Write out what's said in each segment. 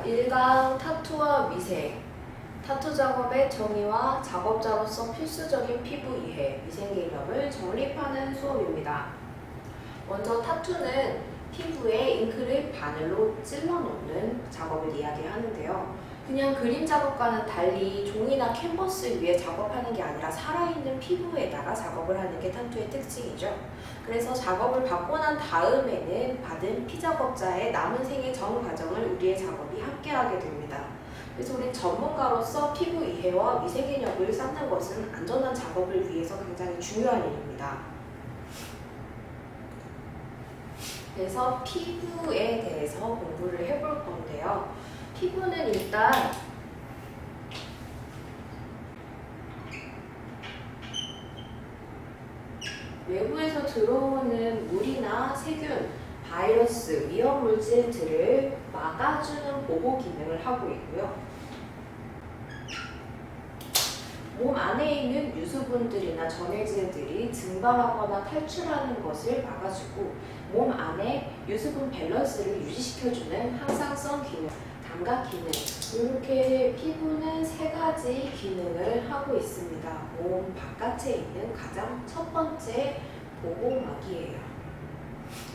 1강 타투와 미생, 타투 작업의 정의와 작업자로서 필수적인 피부 이해, 미생 개념을 정립하는 수업입니다. 먼저 타투는 피부에 잉크를 바늘로 찔러 놓는 작업을 이야기하는데요. 그냥 그림 작업과는 달리 종이나 캔버스 위에 작업하는 게 아니라 살아있는 피부에다가 작업을 하는 게 타투의 특징이죠. 그래서 작업을 받고 난 다음에는 받은 피작업자의 남은 생의 전 과정을 우리의 작업이 함께하게 됩니다. 그래서 우리 전문가로서 피부 이해와 미세 개념을 쌓는 것은 안전한 작업을 위해서 굉장히 중요한 일입니다. 그래서 피부에 대해서 공부를 해볼 건데요. 피부는 일단 외부에서 들어오는 물이나 세균, 바이러스, 위험물질들을 막아주는 보호 기능을 하고 있고요. 몸 안에 있는 유수분들이나 전해질들이 증발하거나 탈출하는 것을 막아주고 몸 안에 유수분 밸런스를 유지시켜주는 항상성 기능, 감각 기능, 이렇게 피부는 3가지 기능을 하고 있습니다. 몸 바깥에 있는 가장 첫 번째 보호막이에요.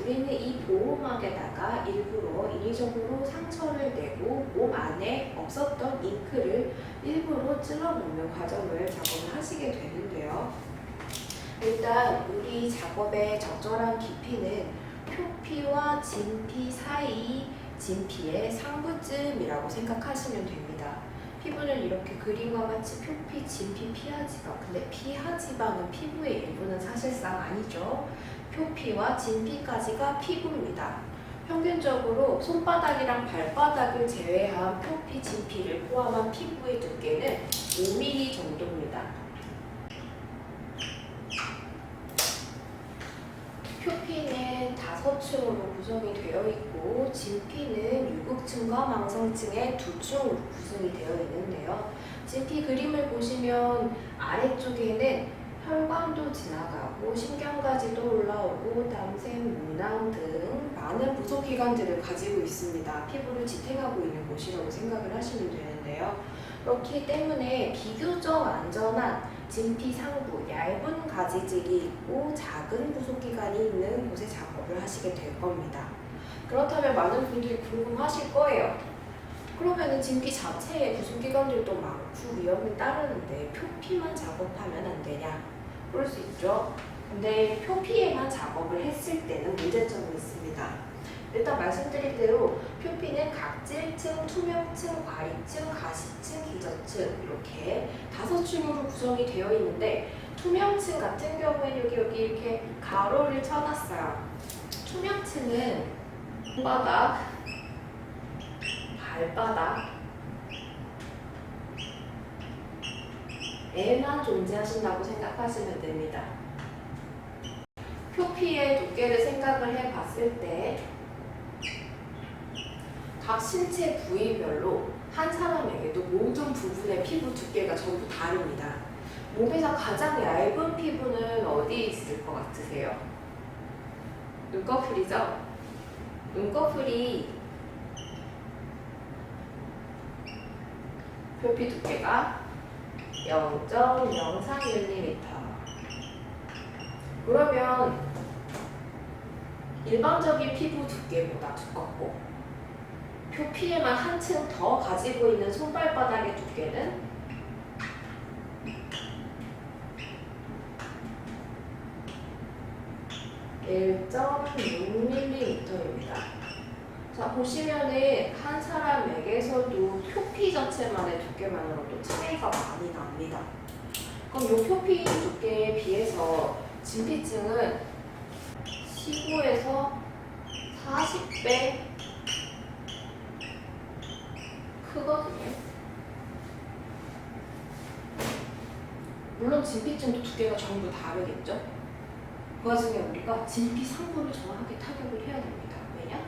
우리는 이 보호막에다가 일부러 인위적으로 상처를 내고 몸 안에 없었던 잉크를 일부러 찔러놓는 과정을 작업을 하시게 되는데요. 일단 우리 작업의 적절한 깊이는 표피와 진피 사이 진피의 상부쯤이라고 생각하시면 됩니다. 피부는 이렇게 그림과 같이 표피, 진피, 피하지방. 근데 피하지방은 피부의 일부는 사실상 아니죠. 표피와 진피까지가 피부입니다. 평균적으로 손바닥이랑 발바닥을 제외한 표피, 진피를 포함한 피부의 두께는 5mm 정도입니다. 표피는 5층으로 구성이 되어 있고 진피는 유극층과 망상층의 2층으로 구성이 되어 있는데요. 진피 그림을 보시면 아래쪽에는 혈관도 지나가고 신경까지도 올라오고 담샘, 문낭 등 많은 부속기관들을 가지고 있습니다. 피부를 지탱하고 있는 곳이라고 생각을 하시면 되는데요. 그렇기 때문에 비교적 안전한 진피 상부, 얇은 가지질이 있고 작은 부속기관이 있는 곳에 작업을 하시게 될 겁니다. 그렇다면 많은 분들이 궁금하실 거예요. 그러면은 진피 자체에 부속기관들도 많고 위험이 따르는데 표피만 작업하면 안 되냐? 그럴 수 있죠. 근데 표피에만 작업을 했을 때는 문제점이 있습니다. 일단 말씀드린 대로 표피는 각질층, 투명층, 과립층, 가시층, 기저층 이렇게 5층으로 구성이 되어 있는데 투명층 같은 경우에는 여기 이렇게 가로를 쳐놨어요. 투명층은 손바닥, 발바닥 에만 존재하신다고 생각하시면 됩니다. 표피의 두께를 생각을 해봤을 때 각 신체 부위별로 한 사람에게도 모든 부분의 피부 두께가 전부 다릅니다. 몸에서 가장 얇은 피부는 어디에 있을 것 같으세요? 눈꺼풀이죠? 눈꺼풀이 표피 두께가 0.03mm. 그러면 일반적인 피부 두께보다 두껍고 표피에만 한층 더 가지고 있는 손발바닥의 두께는 1.6mm입니다. 자, 보시면은 한 사람에게서도 표피 자체만의 두께만으로도 차이가 많이 납니다. 그럼 이 표피 두께에 비해서 진피층은 15에서 40배 크거든요. 물론 진피층도 두께가 전부 다르겠죠. 그 와중에 우리가 진피 상부를 정확하게 타격을 해야 됩니다. 왜냐?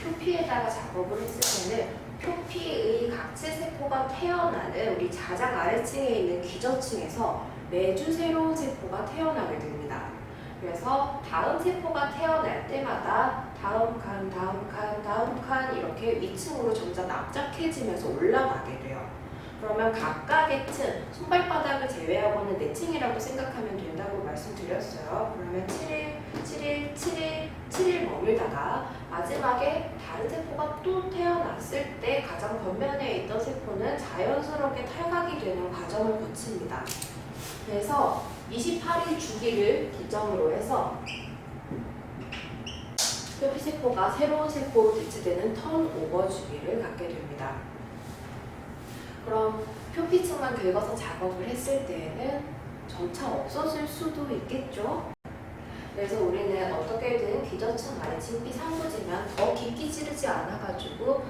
표피에다가 작업을 했을 때는 표피의 각질세포가 태어나는 우리 자작 아래층에 있는 기저층에서 매주 새로운 세포가 태어나게 됩니다. 그래서 다음 세포가 태어날 때마다 다음 칸, 다음 칸, 다음 칸 이렇게 위층으로 점점 납작해지면서 올라가게 돼요. 그러면 각각의 층, 손발바닥을 제외하고는 4층이라고 생각하면 된다고 말씀드렸어요. 그러면 7일, 7일, 7일, 7일 머물다가 마지막에 다른 세포가 또 태어났을 때 가장 겉면에 있던 세포는 자연스럽게 탈각이 되는 과정을 거칩니다. 그래서 28일 주기를 기점으로 해서 표피세포가 새로운 세포로 대체되는 턴오버 주기를 갖게 됩니다. 그럼 표피층만 긁어서 작업을 했을 때에는 점차 없어질 수도 있겠죠? 그래서 우리는 어떻게든 기저층 아래 진피 상부지만 더 깊게 찌르지 않아가지고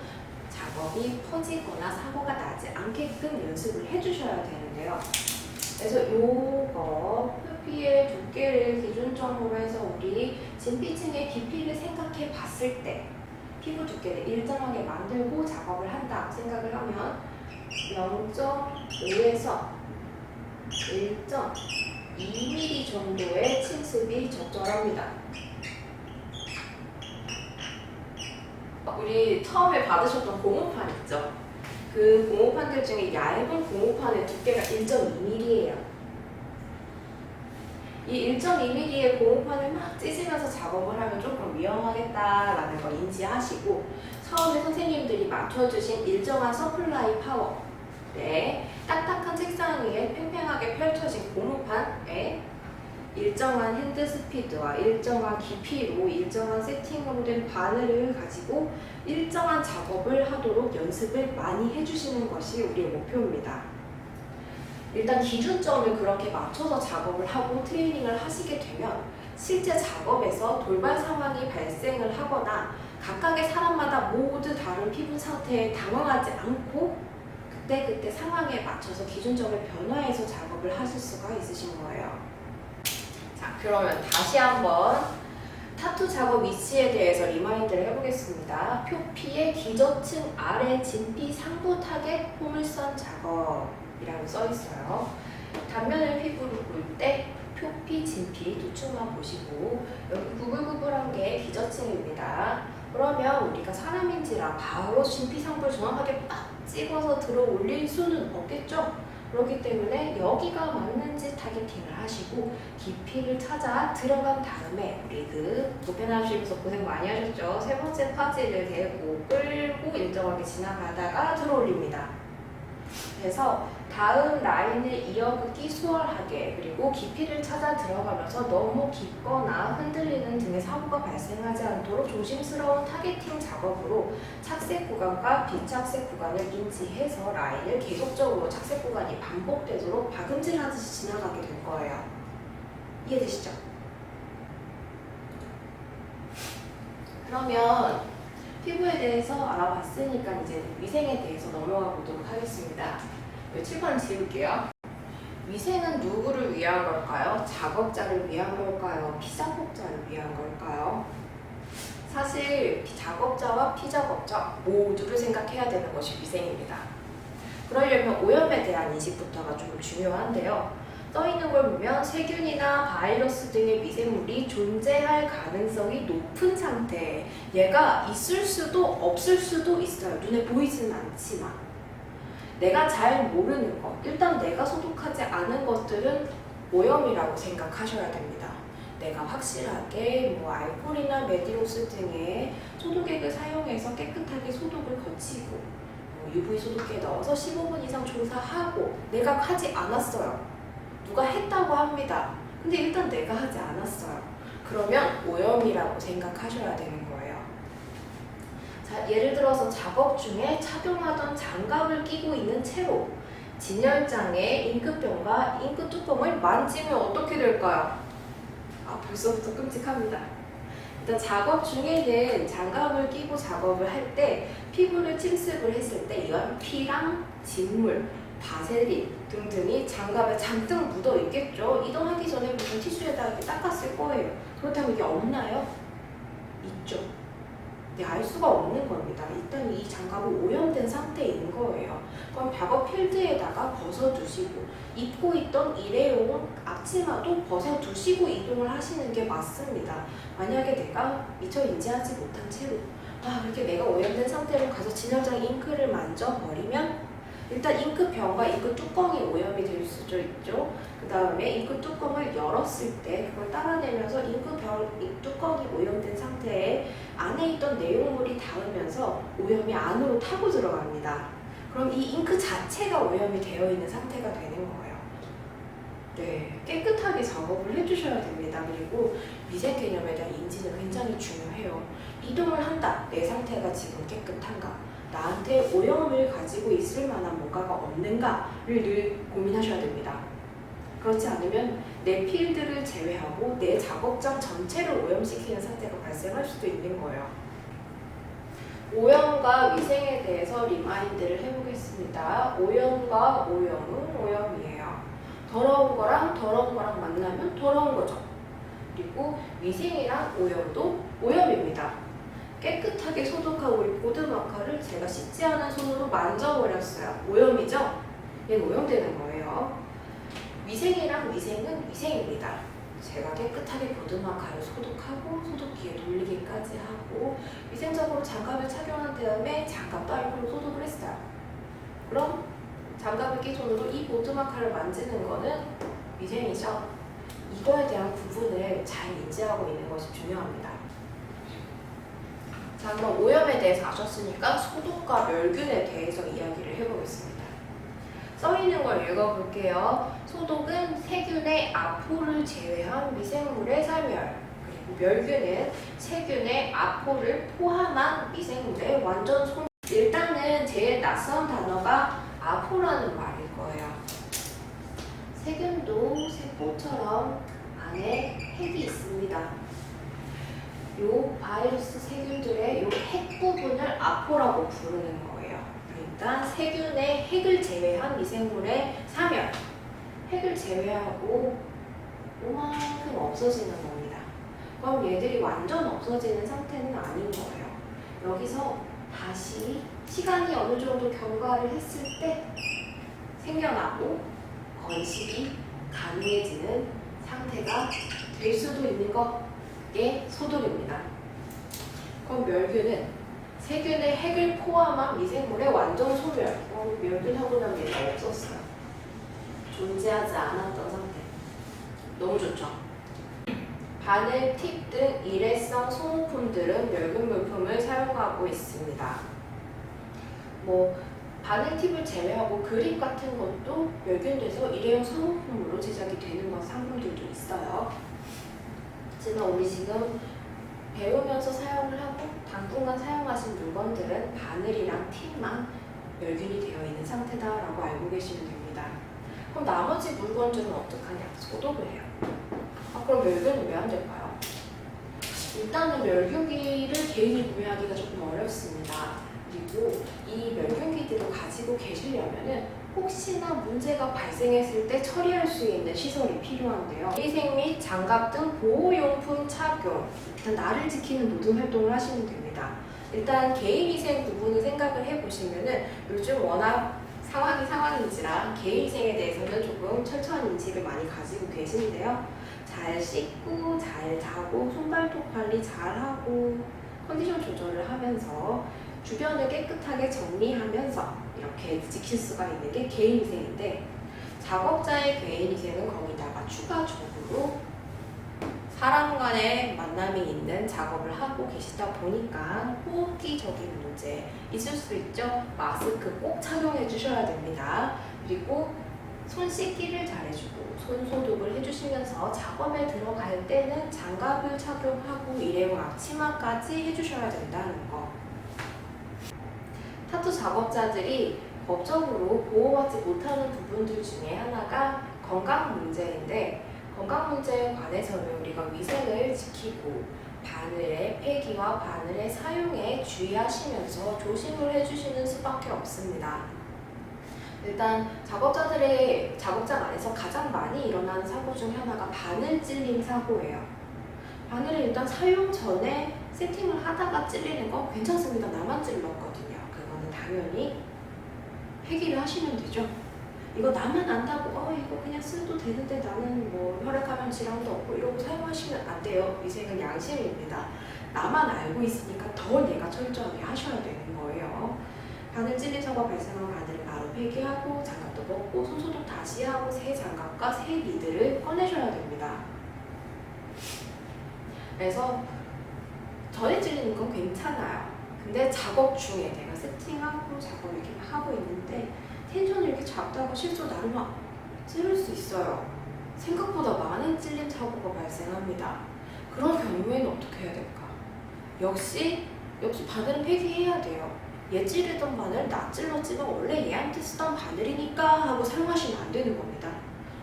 작업이 퍼지거나 사고가 나지 않게끔 연습을 해주셔야 되는데요. 그래서 요거 표피의 두께를 기준점으로 해서 우리 진피층의 깊이를 생각해 봤을 때 피부 두께를 일정하게 만들고 작업을 한다 생각을 하면 0.5에서 1.2mm 정도의 침습이 적절합니다. 우리 처음에 받으셨던 고무판 있죠? 그 고무판들 중에 얇은 고무판의 두께가 1.2mm예요. 이 1.2mm의 고무판을 막 찢으면서 작업을 하면 조금 위험하겠다라는 걸 인지하시고 처음에 선생님들이 맞춰주신 일정한 서플라이 파워 딱딱한 책상 위에 팽팽하게 펼쳐진 고무판에 일정한 핸드 스피드와 일정한 깊이로 일정한 세팅으로 된 바늘을 가지고 일정한 작업을 하도록 연습을 많이 해주시는 것이 우리의 목표입니다. 일단 기준점을 그렇게 맞춰서 작업을 하고 트레이닝을 하시게 되면 실제 작업에서 돌발 상황이 발생을 하거나 각각의 사람마다 모두 다른 피부 상태에 당황하지 않고 그때 상황에 맞춰서 기준점을 변화해서 작업을 하실 수가 있으신 거예요. 자, 그러면 다시 한번 타투 작업 위치에 대해서 리마인드를 해보겠습니다. 표피의 기저층 아래 진피 상부 타겟 포물선 작업이라고 써있어요. 단면을 피부로 볼 때 표피, 진피 두 층만 보시고 여기 구불구불한 게 기저층입니다. 그러면 우리가 사람인지라 바로 진피 상부를 정확하게 딱 찍어서 들어 올릴 수는 없겠죠? 그렇기 때문에 여기가 맞는지 타겟팅을 하시고 깊이를 찾아 들어간 다음에 우리 보편하시면서 고생 많이 하셨죠? 세 번째 파지를 대고 끌고 일정하게 지나가다가 들어 올립니다. 그래서 다음 라인을 이어긋기 수월하게 그리고 깊이를 찾아 들어가면서 너무 깊거나 흔들리는 등의 사고가 발생하지 않도록 조심스러운 타겟팅 작업으로 착색 구간과 비착색 구간을 인지해서 라인을 계속적으로 착색 구간이 반복되도록 박음질하듯이 지나가게 될 거예요. 이해되시죠? 그러면 피부에 대해서 알아봤으니까 이제 위생에 대해서 넘어가 보도록 하겠습니다. 칠판 지울게요. 위생은 누구를 위한 걸까요? 작업자를 위한 걸까요? 피작업자를 위한 걸까요? 사실 작업자와 피작업자 모두를 생각해야 되는 것이 위생입니다. 그러려면 오염에 대한 인식부터가 조금 중요한데요. 써있는 걸 보면 세균이나 바이러스 등의 미생물이 존재할 가능성이 높은 상태 얘가 있을 수도 없을 수도 있어요. 눈에 보이지는 않지만 내가 잘 모르는 것, 일단 내가 소독하지 않은 것들은 오염이라고 생각하셔야 됩니다. 내가 확실하게 알코올이나 메디로스 등의 소독액을 사용해서 깨끗하게 소독을 거치고 UV 소독기에 넣어서 15분 이상 조사하고 내가 하지 않았어요. 누가 했다고 합니다. 근데 일단 내가 하지 않았어요. 그러면 오염이라고 생각하셔야 되는 거예요. 자, 예를 들어서 작업 중에 착용하던 장갑을 끼고 있는 채로 진열장의 잉크병과 잉크 뚜껑을 만지면 어떻게 될까요? 벌써부터 끔찍합니다. 일단 작업 중에는 장갑을 끼고 작업을 할 때 피부를 침습을 했을 때 이런 피랑 진물, 바세린 등등이 장갑에 잔뜩 묻어 있겠죠. 이동하기 전에 무슨 티슈에다 이렇게 닦았을 거예요. 그렇다면 이게 없나요? 있죠. 알 수가 없는 겁니다. 일단 이 장갑은 오염된 상태인 거예요. 그럼 작업 필드에다가 벗어두시고 입고 있던 일회용 앞치마도 벗어두시고 이동을 하시는 게 맞습니다. 만약에 내가 미처 인지하지 못한 채로 그렇게 내가 오염된 상태로 가서 진열장 잉크를 만져버리면 일단 잉크병과 잉크 뚜껑이 오염이 될 수도 있죠. 그 다음에 잉크 뚜껑을 열었을 때 그걸 따라내면서 잉크병 뚜껑이 오염된 상태에 안에 있던 내용물이 닿으면서 오염이 안으로 타고 들어갑니다. 그럼 이 잉크 자체가 오염이 되어 있는 상태가 되는 거예요. 네, 깨끗하게 작업을 해주셔야 됩니다. 그리고 위생 개념에 대한 인지는 굉장히 중요해요. 이동을 한다. 내 상태가 지금 깨끗한가? 나한테 오염을 가지고 있을 만한 뭔가가 없는가를 늘 고민하셔야 됩니다. 그렇지 않으면 내 필드를 제외하고 내 작업장 전체를 오염시키는 상태가 발생할 수도 있는 거예요. 오염과 위생에 대해서 리마인드를 해보겠습니다. 오염과 오염은 오염이에요. 더러운 거랑 만나면 더러운 거죠. 그리고 위생이랑 오염도 오염입니다. 깨끗하게 소독하고 이 보드마커를 제가 씻지 않은 손으로 만져버렸어요. 오염이죠? 얘는 오염되는 거예요. 위생이랑 위생은 위생입니다. 제가 깨끗하게 보드마커를 소독하고 소독기에 돌리기까지 하고 위생적으로 장갑을 착용한 다음에 장갑도 알코올로 소독을 했어요. 그럼 장갑을 낀 손으로 이 보드마커를 만지는 거는 위생이죠. 이거에 대한 구분을 잘 인지하고 있는 것이 중요합니다. 자, 그럼 오염에 대해서 아셨으니까 소독과 멸균에 대해서 이야기를 해보겠습니다. 써있는 걸 읽어볼게요. 소독은 세균의 아포를 제외한 미생물의 살멸, 그리고 멸균은 세균의 아포를 포함한 미생물의 완전 손. 일단은 제일 낯선 단어가 아포라는 말일 거예요. 세균도 세포처럼 안에 핵이 있습니다. 요 바이러스 세균들의 요 핵 부분을 아포라고 부르는 거예요. 그러니까 세균의 핵을 제외한 미생물의 사멸. 핵을 제외하고 요만큼 없어지는 겁니다. 그럼 얘들이 완전 없어지는 상태는 아닌 거예요. 여기서 다시 시간이 어느 정도 경과를 했을 때 생겨나고 건식이 가능해지는 상태가 될 수도 있는 것이 소독입니다. 그럼 멸균은 세균의 핵을 포함한 미생물의 완전 소멸. 멸균하고 나면 얘가 없었어요. 존재하지 않았던 상태. 너무 좋죠? 바늘, 팁 등 일회성 소모품들은 멸균 물품을 사용하고 있습니다. 바늘 팁을 제외하고 그립 같은 것도 멸균돼서 일회용 소모품으로 제작이 되는 상품들도 있어요. 하지만 우리 지금 배우면서 사용을 하고 당분간 사용하신 물건들은 바늘이랑 팁만 멸균이 되어 있는 상태다라고 알고 계시면 됩니다. 그럼 나머지 물건들은 어떡하냐? 소독을 해요. 그럼 멸균은 왜 안 될까요? 일단은 멸균기를 개인이 구매하기가 조금 어렵습니다. 그리고 이 멸균기들을 가지고 계시려면은 혹시나 문제가 발생했을 때 처리할 수 있는 시설이 필요한데요. 위생 및 장갑 등 보호용품 착용, 일단 나를 지키는 모든 활동을 하시면 됩니다. 일단 개인위생 부분을 생각을 해보시면은 요즘 워낙 상황인지라 개인위생에 대해서는 조금 철저한 인식을 많이 가지고 계신데요. 잘 씻고, 잘 자고, 손발톱 관리 잘하고, 컨디션 조절을 하면서 주변을 깨끗하게 정리하면서 이렇게 지킬 수가 있는 게 개인위생인데, 작업자의 개인위생은 거기다가 추가적으로 사람 간의 만남이 있는 작업을 하고 계시다 보니까 호흡기적인 문제 있을 수 있죠. 마스크 꼭 착용해 주셔야 됩니다. 그리고 손 씻기를 잘해주고 손 소독을 해주시면서 작업에 들어갈 때는 장갑을 착용하고 일회용 앞치마까지 해주셔야 된다는 거. 타투 작업자들이 법적으로 보호받지 못하는 부분들 중에 하나가 건강 문제인데, 건강 문제에 관해서는 우리가 위생을 지키고 바늘의 폐기와 바늘의 사용에 주의하시면서 조심을 해주시는 수밖에 없습니다. 일단 작업자들의 작업장 안에서 가장 많이 일어나는 사고 중 하나가 바늘 찔림 사고예요. 바늘을 일단 사용 전에 세팅을 하다가 찔리는 건 괜찮습니다. 나만 찔렀거든요. 그거는 당연히 폐기를 하시면 되죠. 이거 나만 안다고 이거 그냥 써도 되는데 나는 뭐 혈액감염 질환도 없고 이러고 사용하시면 안 돼요. 위생은 양심입니다. 나만 알고 있으니까 더 내가 철저하게 하셔야 되는 거예요. 바늘 찔린 사고가 발생한 바늘을 바로 폐기하고 장갑도 벗고 손소독 다시 하고 새 장갑과 새 리드를 꺼내셔야 됩니다. 그래서 전에 찔리는 건 괜찮아요. 근데 작업 중에 내가 세팅하고 작업 이렇게 하고 있는데 텐션을 이렇게 잡다가 실수로 나르면 찌를 수 있어요. 생각보다 많은 찔림 사고가 발생합니다. 그런 경우에는 어떻게 해야 될까? 역시 바늘은 폐기해야 돼요. 얘 찌르던 바늘 나 찔렀지만 원래 얘한테 쓰던 바늘이니까 하고 사용하시면 안 되는 겁니다.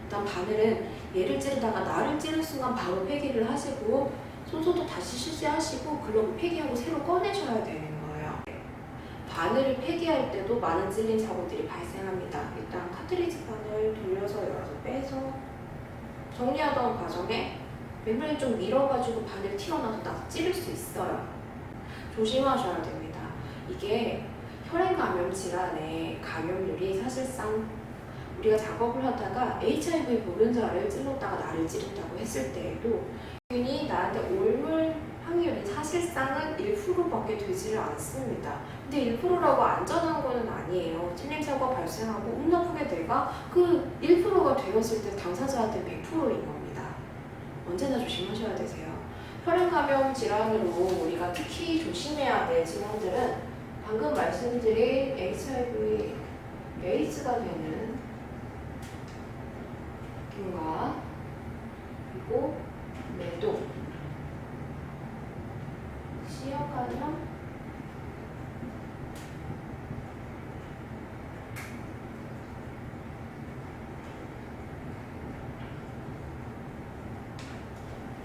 일단 바늘은 얘를 찌르다가 나를 찌를 순간 바로 폐기를 하시고 손소독 다시 실시하시고 글러브 폐기하고 새로 꺼내셔야 되는 거예요. 바늘을 폐기할 때도 많은 찔림 사고들이 발생합니다. 일단 카트리지 바늘 돌려서 열어서 빼서 정리하던 과정에 멤브레인 좀 밀어가지고 바늘 튀어나와서 나도 찌를 수 있어요. 조심하셔야 됩니다. 이게 혈액감염 질환의 감염률이 사실상 우리가 작업을 하다가 HIV 보균자를 찔렀다가 나를 찌른다고 했을 때에도 균이 나한테 옮을 확률이 사실상은 1%밖에 되지를 않습니다. 근데 1%라고 안전한 거는 아니에요. 찔림 사고가 발생하고 운 나쁘게 내가 그 1%가 되었을 때 당사자한테 100%인 겁니다. 언제나 조심하셔야 되세요. 혈액감염 질환으로 우리가 특히 조심해야 될 질환들은 방금 말씀드린 HIV, 에이즈가 되는 균과 그리고 매도, C형감염,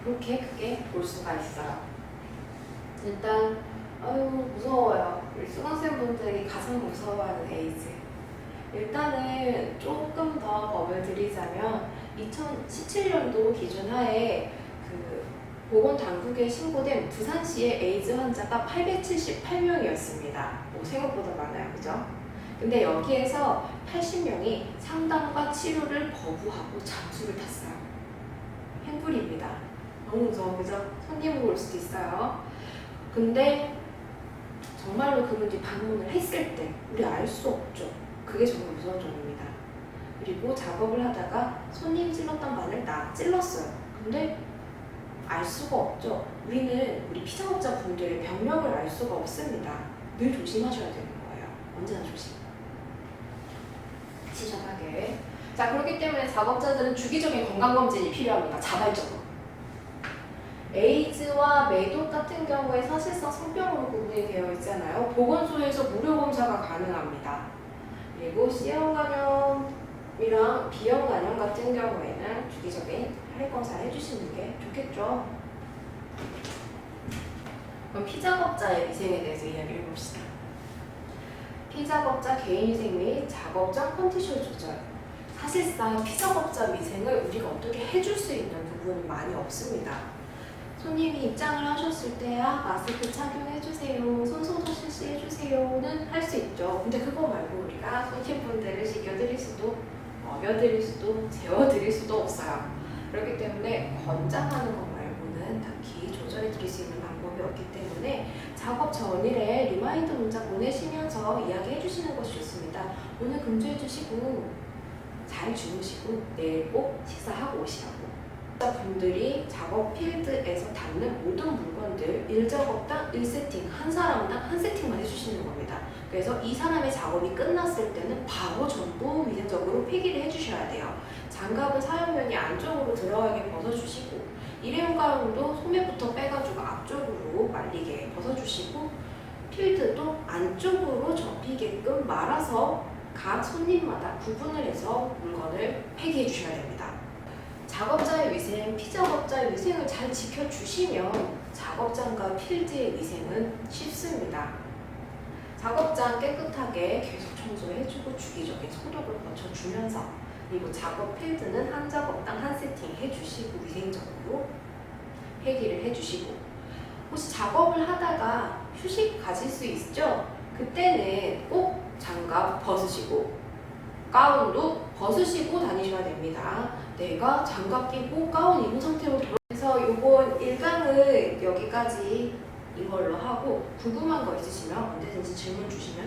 그렇게 크게 볼 수가 있어요. 일단 무서워요. 우리 수강생분들이 가장 무서워하는 에이즈. 일단은 조금 더 법을 드리자면 2017년도 기준 하에 그 보건당국에 신고된 부산시의 에이즈 환자가 878명이었습니다. 생각보다 많아요, 그죠? 근데 여기에서 80명이 상담과 치료를 거부하고 잠수를 탔어요. 행불입니다. 너무 무서워, 그죠? 손님으로 올 수도 있어요. 근데 정말로 그분들이 방문을 했을 때 우리 알 수 없죠. 그게 정말 무서운 점입니다. 그리고 작업을 하다가 손님 찔렀던 바늘 나 찔렀어요. 근데 알 수가 없죠. 우리 피자업자 분들의 병명을 알 수가 없습니다. 늘 조심하셔야 되는 거예요. 언제나 조심. 시작하게. 자, 그렇기 때문에 작업자들은 주기적인 건강검진이 필요합니다. 자발적으로. 에이즈와 매독 같은 경우에 사실상 성병으로 구분이 되어 있잖아요. 보건소에서 무료 검사가 가능합니다. 그리고 C형 감염이랑 B형 감염 같은 경우에는 주기적인 혈액 검사 해주시는 게 좋겠죠. 그럼 피작업자의 위생에 대해서 이야기를 해봅시다. 피작업자 개인위생 및 작업장 컨디션 조절. 사실상 피작업자 위생을 우리가 어떻게 해줄 수 있는 부분은 많이 없습니다. 손님이 입장을 하셨을 때 마스크 착용해주세요, 손소독 실시해주세요는 할 수 있죠. 근데 그거 말고 우리가 손님분들을 식여드릴 수도 먹여드릴 수도 재워드릴 수도 없어요. 그렇기 때문에 권장하는 것 말고는 딱히 조절해드릴 수 있는 방법이 없기 때문에 작업 전일에 리마인드 문자 보내시면서 이야기해주시는 것이 좋습니다. 오늘 금주해주시고 잘 주무시고 내일 꼭 식사하고 오시라고. 분들이 작업 필드에서 닿는 모든 물건들 1작업당 1세팅, 한 사람당 한 세팅만 해주시는 겁니다. 그래서 이 사람의 작업이 끝났을 때는 바로 전부 위생적으로 폐기를 해주셔야 돼요. 장갑은 사용면이 안쪽으로 들어가게 벗어주시고 일회용 가운도 소매부터 빼가지고 앞쪽으로 말리게 벗어주시고 필드도 안쪽으로 접히게끔 말아서 각 손님마다 구분을 해서 물건을 폐기해 주셔야 됩니다. 작업자의 위생, 피작업자의 위생을 잘 지켜주시면 작업장과 필드의 위생은 쉽습니다. 작업장 깨끗하게 계속 청소해주고 주기적인 소독을 거쳐주면서 그리고 작업 필드는 한 작업당 한 세팅 해주시고 위생적으로 회기를 해주시고, 혹시 작업을 하다가 휴식 가질 수 있죠? 그때는 꼭 장갑 벗으시고 가운도 벗으시고 다니셔야 됩니다. 내가 장갑 끼고 가운 입은 상태로 돌아서 이번 1강은 여기까지 이걸로 하고 궁금한 거 있으시면 언제든지 질문 주시면